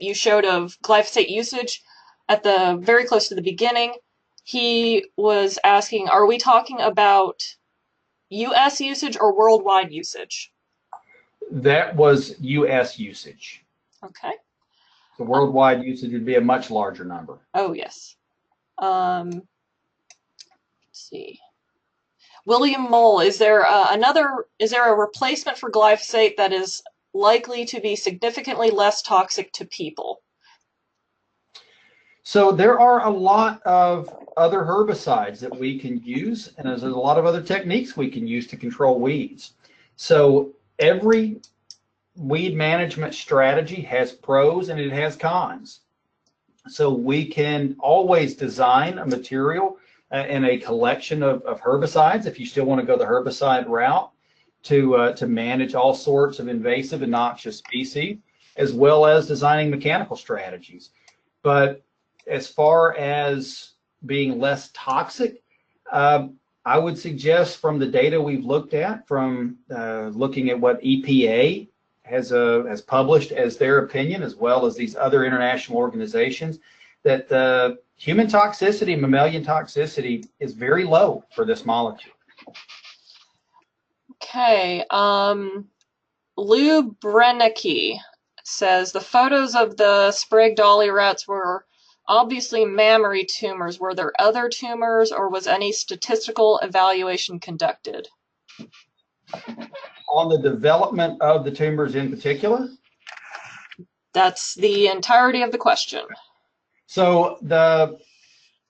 you showed of glyphosate usage at the very close to the beginning. He was asking, are we talking about US usage or worldwide usage? That was US usage. Okay. The worldwide usage would be a much larger number. Oh, yes. Let's see. William Mole, is there a replacement for glyphosate that is likely to be significantly less toxic to people? So there are a lot of other herbicides that we can use, and there's a lot of other techniques we can use to control weeds. So every weed management strategy has pros and it has cons. So we can always design a material and a collection of herbicides, if you still want to go the herbicide route, to manage all sorts of invasive and noxious species, as well as designing mechanical strategies. But as far as being less toxic, I would suggest from the data we've looked at, from looking at what EPA has published as their opinion, as well as these other international organizations, that the human toxicity, mammalian toxicity, is very low for this molecule. Okay. Lou Brennicke says the photos of the Sprague Dawley rats were obviously mammary tumors. Were there other tumors, or was any statistical evaluation conducted? On the development of the tumors in particular? That's the entirety of the question. So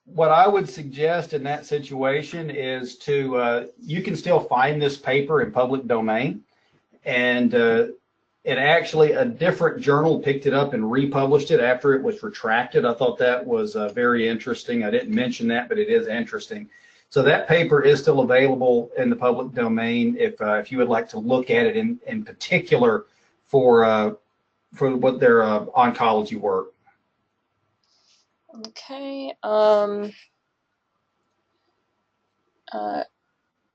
what I would suggest in that situation is you can still find this paper in public domain, and it actually, a different journal picked it up and republished it after it was retracted. I thought that was very interesting. I didn't mention that, but it is interesting. So that paper is still available in the public domain if you would like to look at it in particular for what their oncology work. Okay.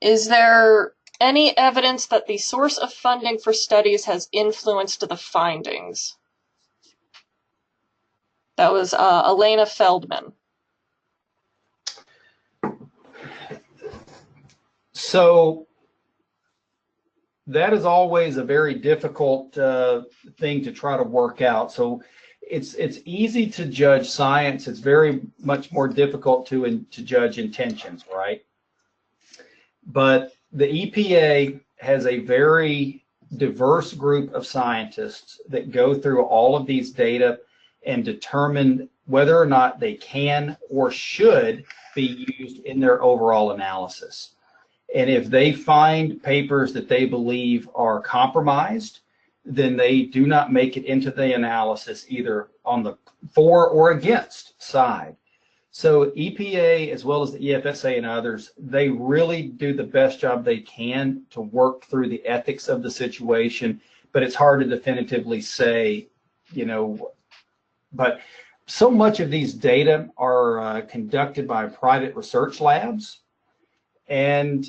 Is there any evidence that the source of funding for studies has influenced the findings? That was Elena Feldman. So that is always a very difficult thing to try to work out. So it's easy to judge science. It's very much more difficult to judge intentions, right? But the EPA has a very diverse group of scientists that go through all of these data and determine whether or not they can or should be used in their overall analysis. And if they find papers that they believe are compromised, then they do not make it into the analysis either on the for or against side. So EPA, as well as the EFSA and others, they really do the best job they can to work through the ethics of the situation, but it's hard to definitively say, but so much of these data are conducted by private research labs. and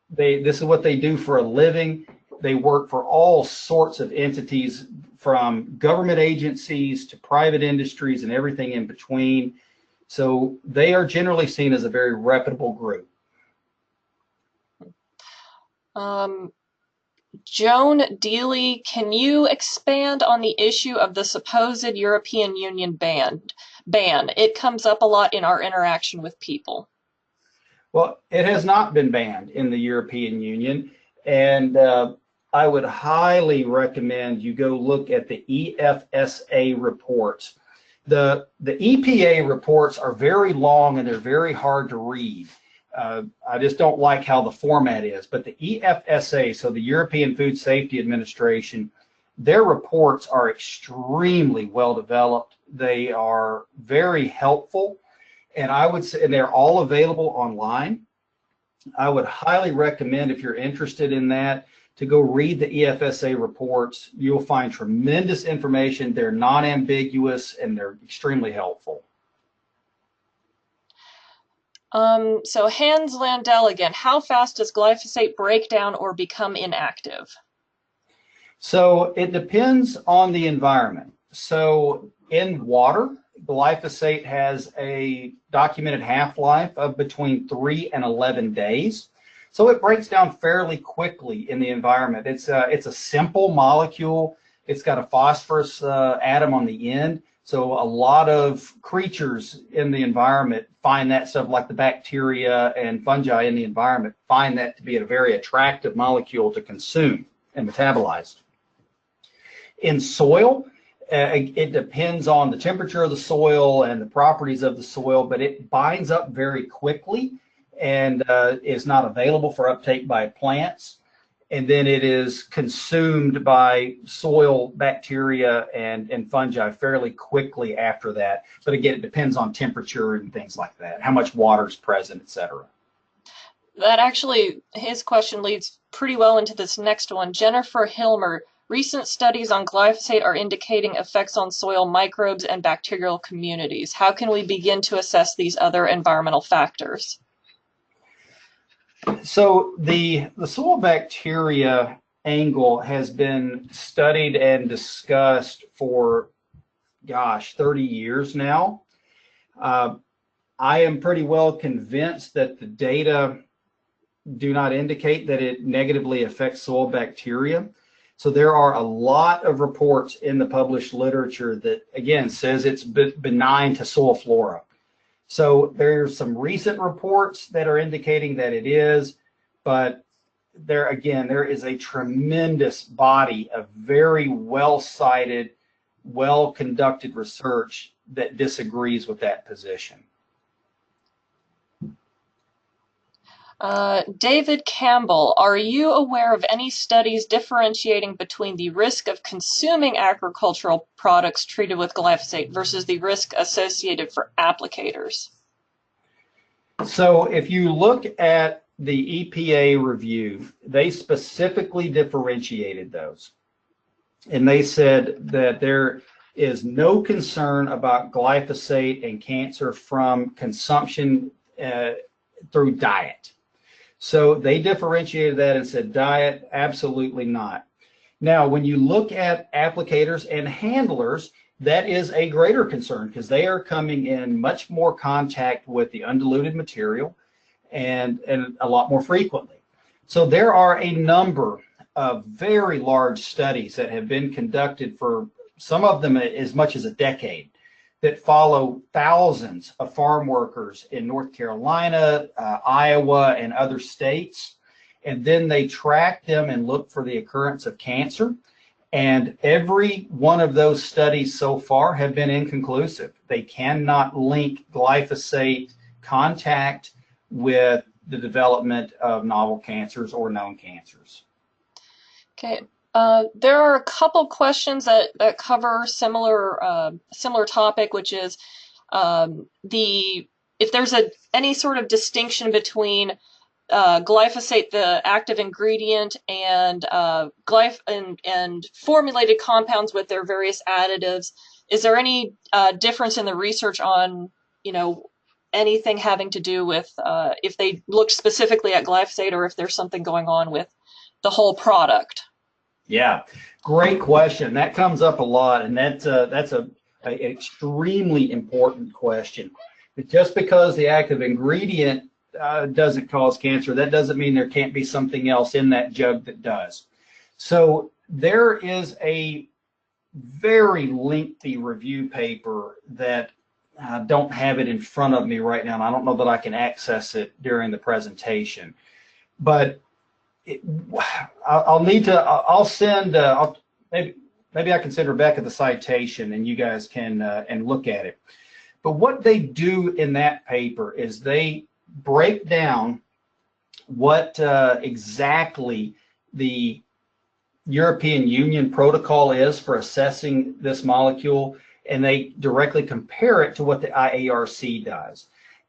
this is what they do for a living. They work for all sorts of entities, from government agencies to private industries and everything in between. So they are generally seen as a very reputable group. Joan Deely, can you expand on the issue of the supposed European Union ban? It comes up a lot in our interaction with people. Well, it has not been banned in the European Union, and I would highly recommend you go look at the EFSA reports. The EPA reports are very long and they're very hard to read. I just don't like how the format is, but the EFSA, so the European Food Safety Administration, their reports are extremely well developed. They are very helpful, and I would say, and they're all available online. I would highly recommend, if you're interested in that, to go read the EFSA reports. You'll find tremendous information. They're non-ambiguous and they're extremely helpful. So Hans Landell again, how fast does glyphosate break down or become inactive? So it depends on the environment. So in water, glyphosate has a documented half-life of between 3 and 11 days. So it breaks down fairly quickly in the environment. It's a simple molecule. It's got a phosphorus atom on the end. So a lot of creatures in the environment find that stuff, like the bacteria and fungi in the environment, find that to be a very attractive molecule to consume and metabolize. In soil, it depends on the temperature of the soil and the properties of the soil, but it binds up very quickly and is not available for uptake by plants. And then it is consumed by soil bacteria and fungi fairly quickly after that. But again, it depends on temperature and things like that, how much water is present, etc. That actually, his question leads pretty well into this next one. Jennifer Hilmer, recent studies on glyphosate are indicating effects on soil microbes and bacterial communities. How can we begin to assess these other environmental factors? So the soil bacteria angle has been studied and discussed for, gosh, 30 years now. I am pretty well convinced that the data do not indicate that it negatively affects soil bacteria. So there are a lot of reports in the published literature that, again, says it's benign to soil flora. So there's some recent reports that are indicating that it is, but there is a tremendous body of very well-cited, well-conducted research that disagrees with that position. David Campbell, are you aware of any studies differentiating between the risk of consuming agricultural products treated with glyphosate versus the risk associated for applicators? So if you look at the EPA review, they specifically differentiated those. And they said that there is no concern about glyphosate and cancer from consumption through diet. So they differentiated that and said diet, absolutely not. Now, when you look at applicators and handlers, that is a greater concern because they are coming in much more contact with the undiluted material and a lot more frequently. So there are a number of very large studies that have been conducted for some of them as much as a decade that follow thousands of farm workers in North Carolina, Iowa, and other states. And then they track them and look for the occurrence of cancer. And every one of those studies so far have been inconclusive. They cannot link glyphosate contact with the development of novel cancers or known cancers. Okay. There are a couple questions that cover similar topic, which is if there's any sort of distinction between glyphosate, the active ingredient, and and formulated compounds with their various additives. Is there any difference in the research on, anything having to do with if they looked specifically at glyphosate or if there's something going on with the whole product. Yeah, great question. That comes up a lot, and that's a extremely important question. Just because the active ingredient doesn't cause cancer, that doesn't mean there can't be something else in that jug that does. So there is a very lengthy review paper that I don't have it in front of me right now, and I don't know that I can access it during the presentation. But I'll send, maybe I can send Rebecca the citation and you guys can and look at it. But what they do in that paper is they break down what exactly the European Union protocol is for assessing this molecule, and they directly compare it to what the IARC does.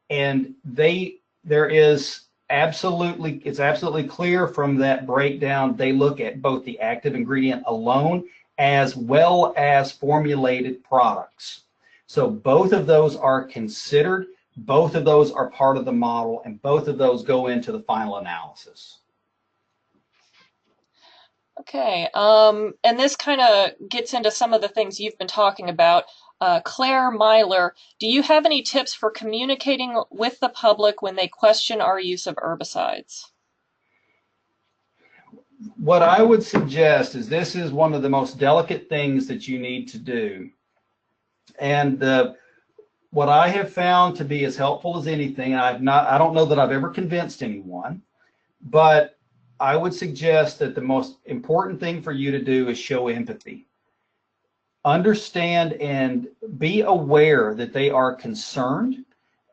And it's absolutely clear from that breakdown, they look at both the active ingredient alone as well as formulated products. So both of those are considered, both of those are part of the model, and both of those go into the final analysis. Okay, and this kind of gets into some of the things you've been talking about. Claire Myler, do you have any tips for communicating with the public when they question our use of herbicides? What I would suggest is this is one of the most delicate things that you need to do. And what I have found to be as helpful as anything, I don't know that I've ever convinced anyone, but I would suggest that the most important thing for you to do is show empathy. Understand and be aware that they are concerned,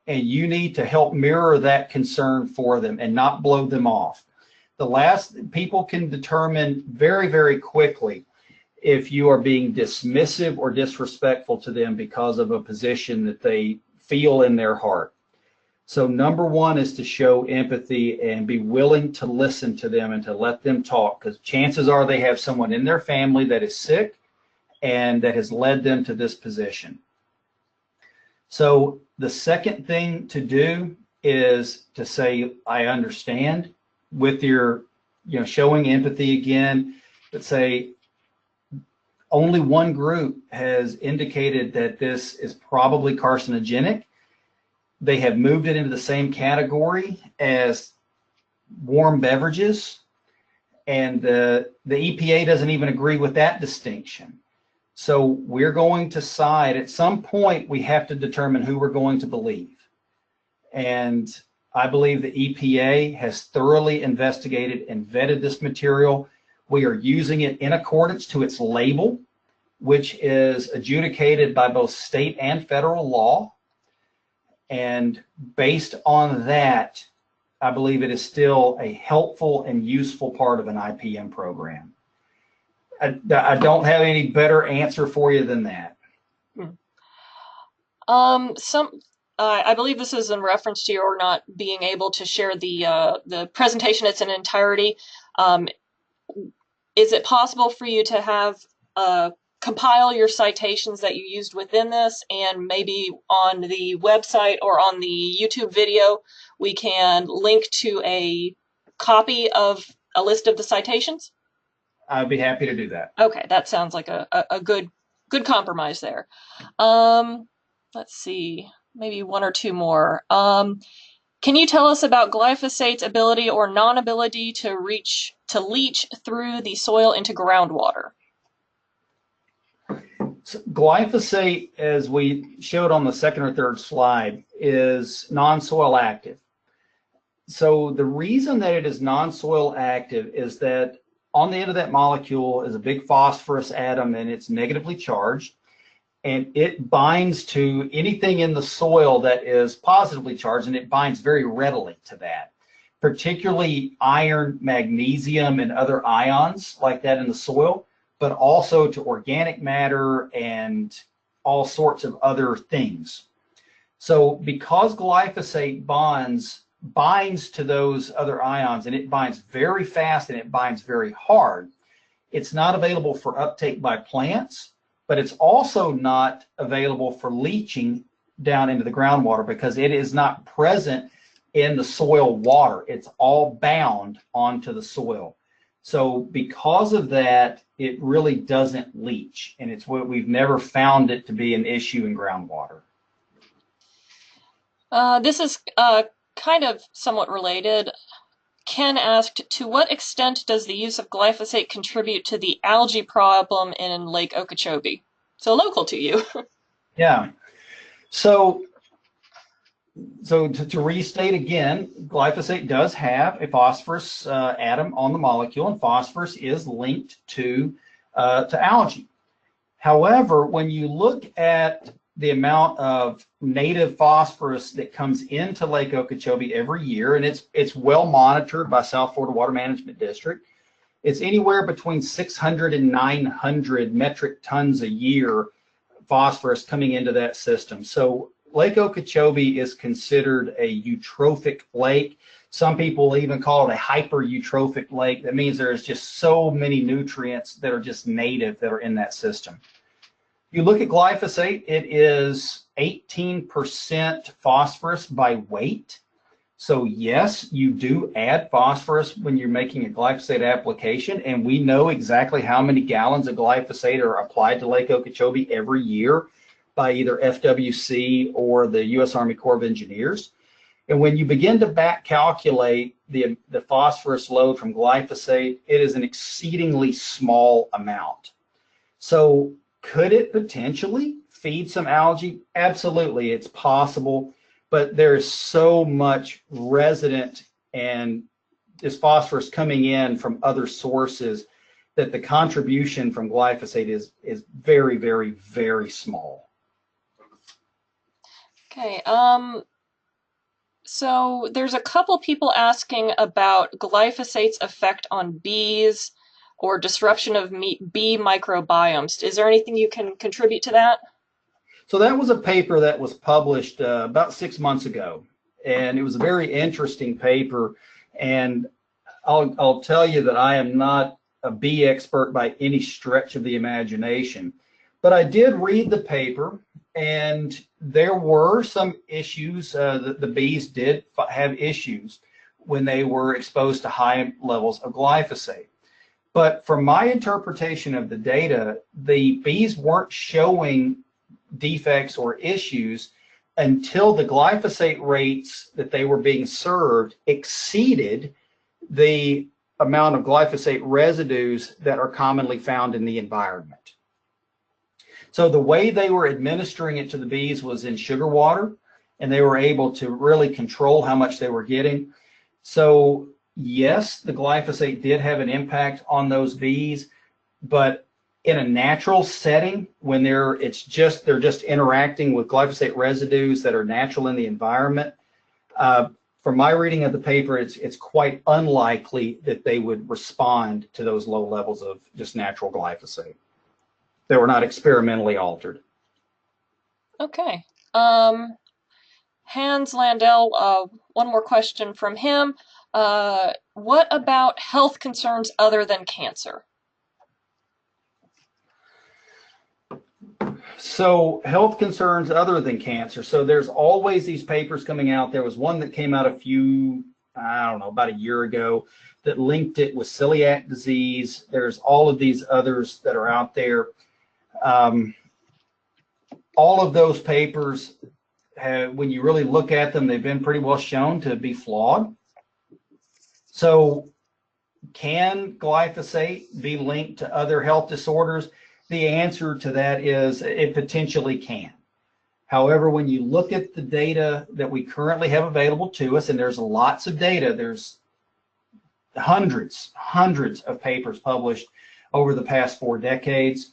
and you need to help mirror that concern for them and not blow them off. People can determine very, very quickly if you are being dismissive or disrespectful to them because of a position that they feel in their heart. So number one is to show empathy and be willing to listen to them and to let them talk, because chances are they have someone in their family that is sick and that has led them to this position. So the second thing to do is to say, I understand, with your, showing empathy again, but say, only one group has indicated that this is probably carcinogenic. They have moved it into the same category as warm beverages, and the EPA doesn't even agree with that distinction. So we're going to side. At some point, we have to determine who we're going to believe. And I believe the EPA has thoroughly investigated and vetted this material. We are using it in accordance to its label, which is adjudicated by both state and federal law. And based on that, I believe it is still a helpful and useful part of an IPM program. I don't have any better answer for you than that. I believe this is in reference to your not being able to share the presentation in its entirety. Is it possible for you to have compile your citations that you used within this, and maybe on the website or on the YouTube video, we can link to a copy of a list of the citations? I'd be happy to do that. Okay, that sounds like a good compromise there. Let's see, maybe one or two more. Can you tell us about glyphosate's ability or non-ability to leach through the soil into groundwater? So glyphosate, as we showed on the second or third slide, is non-soil active. So the reason that it is non-soil active is that on the end of that molecule is a big phosphorus atom, and it's negatively charged, and it binds to anything in the soil that is positively charged, and it binds very readily to that, particularly iron, magnesium, and other ions like that in the soil, but also to organic matter and all sorts of other things. So because glyphosate binds to those other ions, and it binds very fast and it binds very hard, it's not available for uptake by plants, but it's also not available for leaching down into the groundwater because it is not present in the soil water. It's all bound onto the soil. So because of that, it really doesn't leach, and it's what we've never found it to be an issue in groundwater. This is kind of somewhat related. Ken asked, to what extent does the use of glyphosate contribute to the algae problem in Lake Okeechobee? So local to you. Yeah. So to restate again, glyphosate does have a phosphorus atom on the molecule, and phosphorus is linked to algae. However, when you look at the amount of native phosphorus that comes into Lake Okeechobee every year, and it's well monitored by South Florida Water Management District, it's anywhere between 600 and 900 metric tons a year phosphorus coming into that system. So Lake Okeechobee is considered a eutrophic lake. Some people even call it a hyper-eutrophic lake. That means there's just so many nutrients that are just native that are in that system. You look at glyphosate, it is 18% phosphorus by weight. So yes, you do add phosphorus when you're making a glyphosate application, and we know exactly how many gallons of glyphosate are applied to Lake Okeechobee every year by either FWC or the U.S. Army Corps of Engineers. And when you begin to back calculate the phosphorus load from glyphosate, it is an exceedingly small amount. So could it potentially feed some algae? Absolutely, it's possible, but there's so much resident and this phosphorus coming in from other sources that the contribution from glyphosate is very, very, very small. Okay, so there's a couple people asking about glyphosate's effect on bees or disruption of bee microbiomes. Is there anything you can contribute to that? So that was a paper that was published about 6 months ago, and it was a very interesting paper. And I'll tell you that I am not a bee expert by any stretch of the imagination, but I did read the paper, and there were some issues. The bees did have issues when they were exposed to high levels of glyphosate. But from my interpretation of the data, the bees weren't showing defects or issues until the glyphosate rates that they were being served exceeded the amount of glyphosate residues that are commonly found in the environment. So the way they were administering it to the bees was in sugar water, and they were able to really control how much they were getting. So yes, the glyphosate did have an impact on those bees, but in a natural setting, when they're just interacting with glyphosate residues that are natural in the environment, from my reading of the paper, it's quite unlikely that they would respond to those low levels of just natural glyphosate. They were not experimentally altered. Okay. Hans Landell, one more question from him. What about health concerns other than cancer? So health concerns other than cancer. So there's always these papers coming out. There was one that came out about a year ago that linked it with celiac disease. There's all of these others that are out there. All of those papers, when you really look at them, they've been pretty well shown to be flawed. So can glyphosate be linked to other health disorders? The answer to that is it potentially can. However, when you look at the data that we currently have available to us, and there's lots of data, there's hundreds of papers published over the past 4 decades,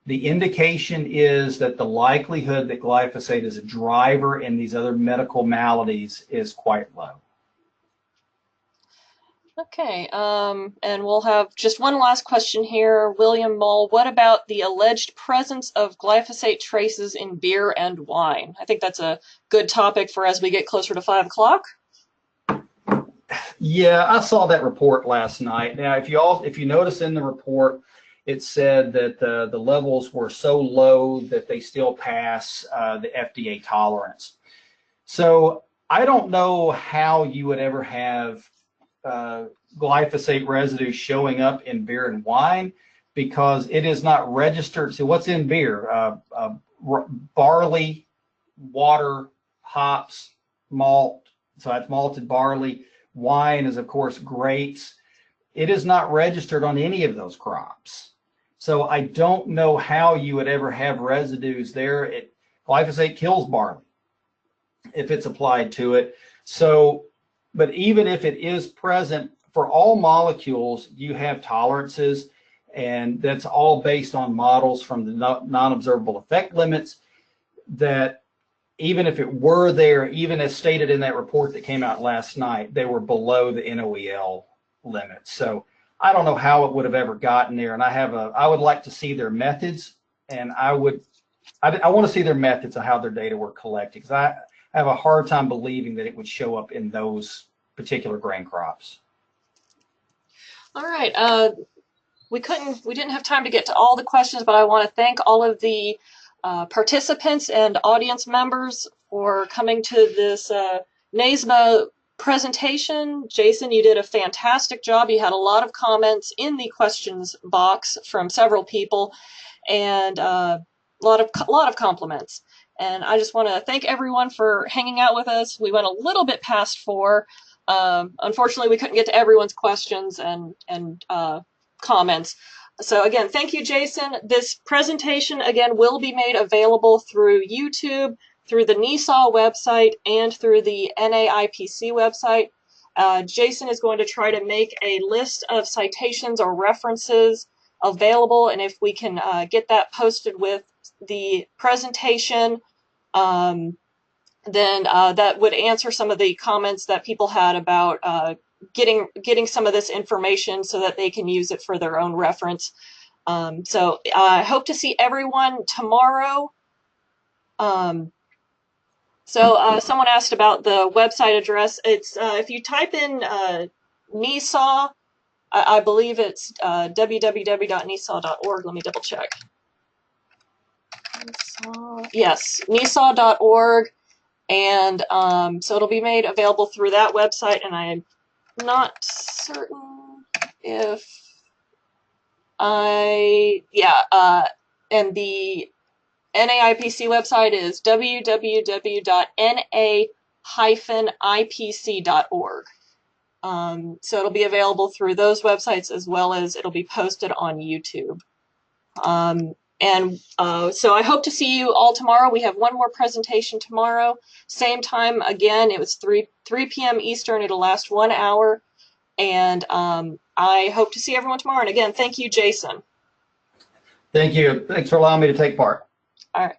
the indication is that the likelihood that glyphosate is a driver in these other medical maladies is quite low. Okay, and we'll have just one last question here. William Mull, what about the alleged presence of glyphosate traces in beer and wine? I think that's a good topic for as we get closer to 5 o'clock. Yeah, I saw that report last night. Now, if you notice in the report, it said that the levels were so low that they still pass the FDA tolerance. So I don't know how you would ever have glyphosate residue showing up in beer and wine, because it is not registered. So what's in beer? Barley, water, hops, malt. So that's malted barley. Wine is, of course, grapes. It is not registered on any of those crops. So I don't know how you would ever have residues there. Glyphosate kills barley if it's applied to it. So, but even if it is present, for all molecules, you have tolerances, and that's all based on models from the non-observable effect limits, that even if it were there, even as stated in that report that came out last night, they were below the NOEL limits. So I don't know how it would have ever gotten there. And I would like to see their methods, and I want to see their methods of how their data were collected, because I have a hard time believing that it would show up in those particular grain crops. All right. We didn't have time to get to all the questions, but I want to thank all of the participants and audience members for coming to this NISAW presentation. Jason, you did a fantastic job. You had a lot of comments in the questions box from several people, and a lot of compliments. And I just want to thank everyone for hanging out with us. We went a little bit past 4. Unfortunately, we couldn't get to everyone's questions and comments. So again, thank you, Jason. This presentation, again, will be made available through YouTube, through the NISAW website, and through the NAIPC website. Jason is going to try to make a list of citations or references available, and if we can get that posted with the presentation, then that would answer some of the comments that people had about getting some of this information so that they can use it for their own reference. So I hope to see everyone tomorrow. Someone asked about the website address. It's if you type in NISAW, I believe it's www.nisaw.org. Let me double check. Yes, nisaw.org. And so it'll be made available through that website, and I'm not certain if and the NAIPC website is www.na-ipc.org. So it'll be available through those websites, as well as it'll be posted on YouTube. So I hope to see you all tomorrow. We have one more presentation tomorrow. Same time, again, it was 3 p.m. Eastern. It'll last 1 hour. And I hope to see everyone tomorrow. And again, thank you, Jason. Thank you. Thanks for allowing me to take part. All right.